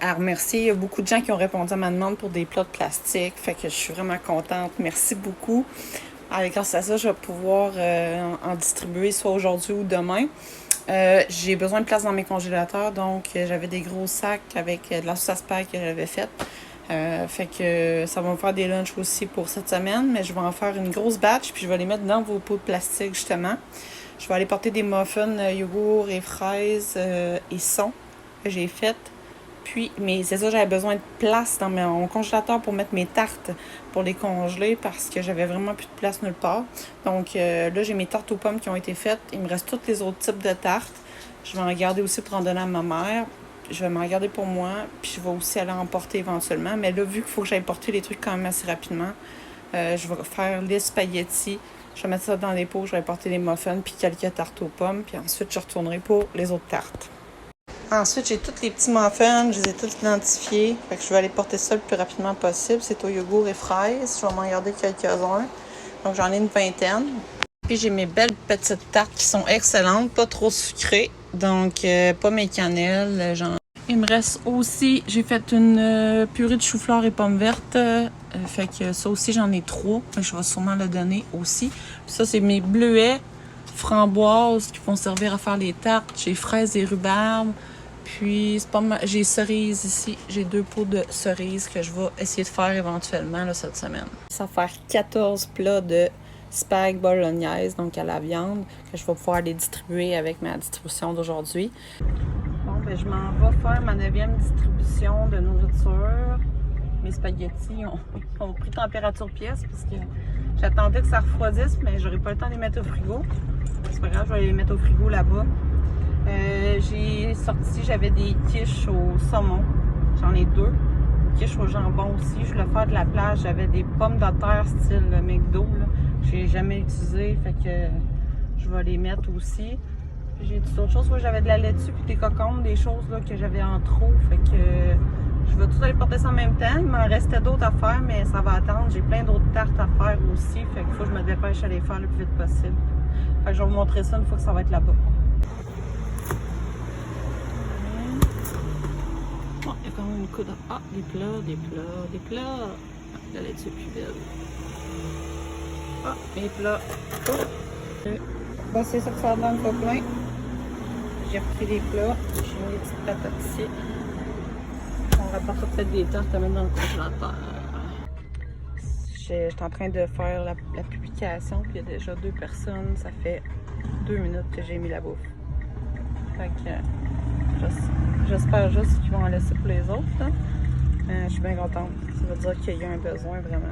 à remercier. Il y a beaucoup de gens qui ont répondu à ma demande pour des plats de plastique. Fait que je suis vraiment contente. Merci beaucoup. Grâce à ça, je vais pouvoir en distribuer soit aujourd'hui ou demain. J'ai besoin de place dans mes congélateurs, donc j'avais des gros sacs avec de la sauce à spag que j'avais faite. Fait que ça va me faire des lunchs aussi pour cette semaine, mais je vais en faire une grosse batch, puis je vais les mettre dans vos pots de plastique justement. Je vais aller porter des muffins yogourt et fraises et son que j'ai faites. Puis, mais c'est ça, j'avais besoin de place dans mon congélateur pour mettre mes tartes, pour les congeler, parce que j'avais vraiment plus de place nulle part. Donc là, j'ai mes tartes aux pommes qui ont été faites. Il me reste tous les autres types de tartes. Je vais en garder aussi pour en donner à ma mère. Je vais m'en garder pour moi, puis je vais aussi aller en porter éventuellement. Mais là, vu qu'il faut que j'aille porter les trucs quand même assez rapidement, je vais faire les spaghettis. Je vais mettre ça dans les pots, je vais porter les muffins, puis quelques tartes aux pommes, puis ensuite, je retournerai pour les autres tartes. Ensuite, j'ai tous les petits muffins, je les ai tous identifiés. Fait que je vais aller porter ça le plus rapidement possible. C'est au yogourt et fraises. Je vais m'en garder quelques-uns. Donc, j'en ai une vingtaine. Puis, j'ai mes belles petites tartes qui sont excellentes, pas trop sucrées. Donc, pas mes cannelles. Il me reste aussi, j'ai fait une purée de chou-fleur et pommes vertes. Fait que ça aussi, j'en ai 3. Je vais sûrement le donner aussi. Puis ça, c'est mes bleuets, framboises qui vont servir à faire les tartes. J'ai fraises et rhubarbe. Puis, c'est pas mal. J'ai cerises ici. J'ai 2 pots de cerises que je vais essayer de faire éventuellement là, cette semaine. Ça va faire 14 plats de spag bolognaise, donc à la viande, que je vais pouvoir les distribuer avec ma distribution d'aujourd'hui. Bon, ben je m'en vais faire ma 9e distribution de nourriture. Mes spaghettis ont pris température pièce parce que j'attendais que ça refroidisse, mais j'aurais pas le temps de les mettre au frigo. C'est pas grave, je vais les mettre au frigo là-bas. J'ai sorti, j'avais des quiches au saumon. J'en ai 2. Quiches au jambon aussi. Je voulais faire de la plage. J'avais des pommes de terre style McDo. Je n'ai jamais utilisé. Fait que je vais les mettre aussi. J'ai tout autre chose. J'avais de la laitue et des cocombes, des choses là, que j'avais en trop. Fait que je vais tout aller porter ça en même temps. Il m'en restait d'autres à faire, mais ça va attendre. J'ai plein d'autres tartes à faire aussi. Fait qu'il faut que je me dépêche à les faire le plus vite possible. Fait que je vais vous montrer ça une fois que ça va être là-bas. Oh, il y a quand même une coude. Ah, des plats. Ah, la laitue est plus belle. Ah, mes plats. Oh. Bon, c'est ça que ça donne pas plein. J'ai repris les plats. J'ai mis des petites patates ici. On rapportera peut-être des tartes à mettre dans le congélateur. J'étais en train de faire la publication, puis il y a déjà 2 personnes. Ça fait 2 minutes que j'ai mis la bouffe. Fait que j'espère juste qu'ils vont en laisser pour les autres. Je suis bien contente. Ça veut dire qu'il y a un besoin vraiment.